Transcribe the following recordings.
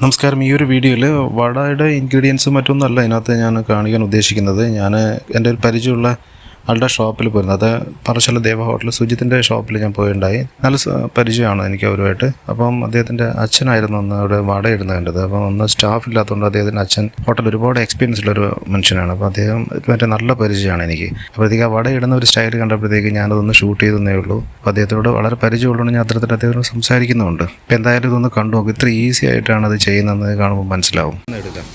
നമസ്കാരം. ഈ ഒരു വീഡിയോയിൽ വടയുടെ ഇൻഗ്രീഡിയൻസും മറ്റൊന്നുമല്ല ഇതിനകത്ത് ഞാൻ കാണിക്കാൻ ഉദ്ദേശിക്കുന്നത്. ഞാൻ എൻ്റെ ഒരു പരിചയമുള്ള ആളുടെ ഷോപ്പിൽ പോയിരുന്നു. അത് പറശ്ശല ദേവ ഹോട്ടൽ സുജിത്തിൻ്റെ ഷോപ്പിൽ ഞാൻ പോയിട്ടുണ്ടായി. നല്ല പരിചയമാണ് എനിക്ക് അവരുമായിട്ട്. അപ്പം അദ്ദേഹത്തിൻ്റെ അച്ഛനായിരുന്നു അന്ന് അവിടെ വട ഇടുന്നത് കണ്ടത്. അപ്പം ഒന്ന് സ്റ്റാഫ് ഇല്ലാത്തതുകൊണ്ട് അദ്ദേഹത്തിൻ്റെ അച്ഛൻ ഹോട്ടൽ ഒരുപാട് എക്സ്പീരിയൻസ് ഉള്ളൊരു മനുഷ്യനാണ്. അപ്പോൾ അദ്ദേഹം മറ്റേ നല്ല പരിചയമാണ് എനിക്ക്. അപ്പോഴത്തേക്ക് ആ വട ഇടുന്ന ഒരു സ്റ്റൈൽ കണ്ടപ്പോഴത്തേക്ക് ഞാനതൊന്ന് ഷൂട്ട് ചെയ്തേ ഉള്ളൂ. അപ്പോൾ അദ്ദേഹത്തോട് വളരെ പരിചയമുള്ളതുകൊണ്ട് ഞാൻ അത്തരത്തിൽ അദ്ദേഹത്തോട് സംസാരിക്കുന്നുണ്ട്. അപ്പോൾ എന്തായാലും ഇതൊന്ന് കണ്ടു നോക്കും. ഇത്ര ഈസി ആയിട്ടാണ് അത് ചെയ്യുന്നതെന്ന് കാണുമ്പോൾ മനസ്സിലാവും. എടുക്കാം.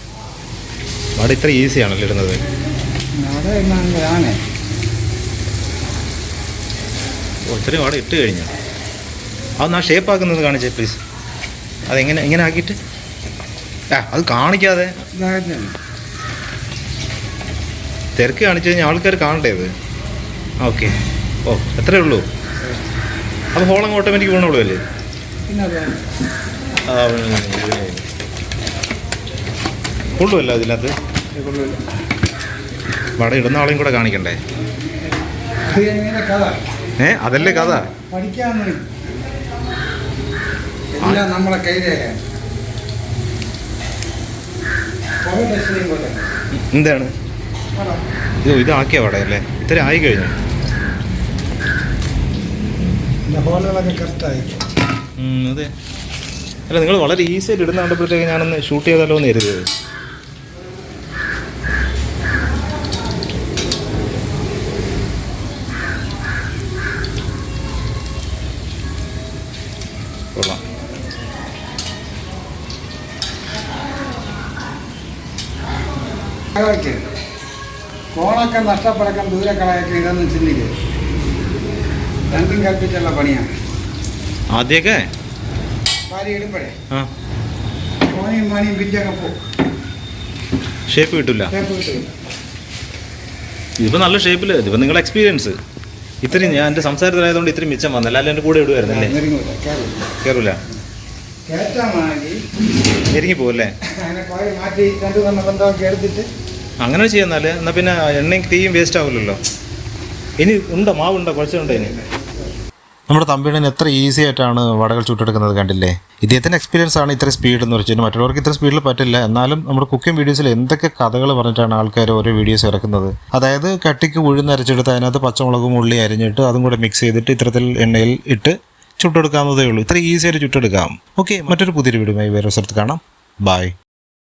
വട ഇത്ര ഈസിയാണല്ലോ ഇടുന്നത്. ഒത്തിരി വട ഇട്ട് കഴിഞ്ഞു. അതൊന്ന് ആ ഷേപ്പ് ആക്കുന്നത് കാണിച്ചേ പ്ലീസ്. അതെങ്ങനെ ഇങ്ങനെ ആക്കിയിട്ട് അത് കാണിക്കാതെ തിരക്ക് കാണിച്ചു കഴിഞ്ഞാൽ ആൾക്കാർ കാണണ്ടേ അത്. ഓക്കെ. ഓ എത്രയേ ഉള്ളൂ. അപ്പോൾ ഹോളങ്ങ് ഓട്ടോമാറ്റിക് വീണോളൂ അല്ലേ? കൊള്ളുമല്ലോ അതിനകത്ത്. വട ഇടുന്ന ആളെയും കൂടെ കാണിക്കണ്ടേ? അതല്ലേ കഥ. നമ്മളെ എന്താണ് ഇതാക്കിയ വട അല്ലേ? ഇത്ര ആയി കഴിഞ്ഞു. അതെ. അല്ല, നിങ്ങൾ വളരെ ഈസി ആയിട്ട് ഇടുന്ന കണ്ടപ്പോഴത്തേക്ക് ഞാനൊന്ന് ഷൂട്ട് ചെയ്താലോ എന്ന് കരുതിയത്. കൊള്ളാം. കോണൊക്കെ നഷ്ടപ്പെടക്കാൻ ദൂരക്കളയൊക്കെ ഇതൊന്നും ചിന്തിക്കുക. രണ്ടും കൽപ്പിച്ചുള്ള പണിയാണ്. ആദ്യമൊക്കെ പാരി ഇടുമ്പോഴേ കോണിയും മണിയും പിറ്റൊക്കെ പോകും. ഷേപ്പ് കിട്ടില്ല. ഇതിപ്പോൾ നല്ല ഷേപ്പിൽ. ഇതിപ്പോൾ നിങ്ങളുടെ എക്സ്പീരിയൻസ് ഇത്രയും ഞാൻ എൻ്റെ സംസാരത്തിലായതുകൊണ്ട് ഇത്രയും മിച്ചം വന്നില്ല. അല്ല എൻ്റെ കൂടെ ഇടുമായിരുന്നല്ലേ? കയറൂല. എരിങ്ങി പോവല്ലേ? അങ്ങനെ ചെയ്യാന്നാല്. എന്നാൽ പിന്നെ എണ്ണയും തീയും വേസ്റ്റ് ആവില്ലല്ലോ. ഇനി ഉണ്ടോ മാവുണ്ടോ? കുഴച്ചമുണ്ടോ? ഇനി നമ്മുടെ തമ്പിണ്ണന് എത്ര ഈസി ആയിട്ടാണ് വടകൾ ചുട്ടെടുക്കുന്നത് കണ്ടില്ലേ? ഇദ്ദേഹത്തിൻ്റെ എക്സ്പീരിയൻസ് ആണ് ഇത്ര സ്പീഡ് എന്ന് വെച്ചാൽ. മറ്റുള്ളവർക്ക് ഇത്ര സ്പീഡിൽ പറ്റില്ല. എന്നാലും നമ്മുടെ കുക്കിംഗ് വീഡിയോസിൽ എന്തൊക്കെ കഥകൾ പറഞ്ഞിട്ടാണ് ആൾക്കാർ ഓരോ വീഡിയോസ് ഇറക്കുന്നത്. അതായത് കട്ടിക്ക് ഉഴുന്നരച്ചെടുത്ത് അതിനകത്ത് പച്ചമുളകും ഉള്ളി അരിഞ്ഞിട്ട് അതും കൂടെ മിക്സ് ചെയ്തിട്ട് ഇത്തരത്തിൽ എണ്ണയിൽ ഇട്ട് ചുട്ടെടുക്കാവുന്നതേ ഉള്ളൂ. ഇത്ര ഈസി ആയിട്ട് ചുട്ടെടുക്കാം. ഓക്കെ, മറ്റൊരു പുതിയൊരു വീഡിയോയുമായി വേറെ സ്ഥലത്ത് കാണാം. ബൈ.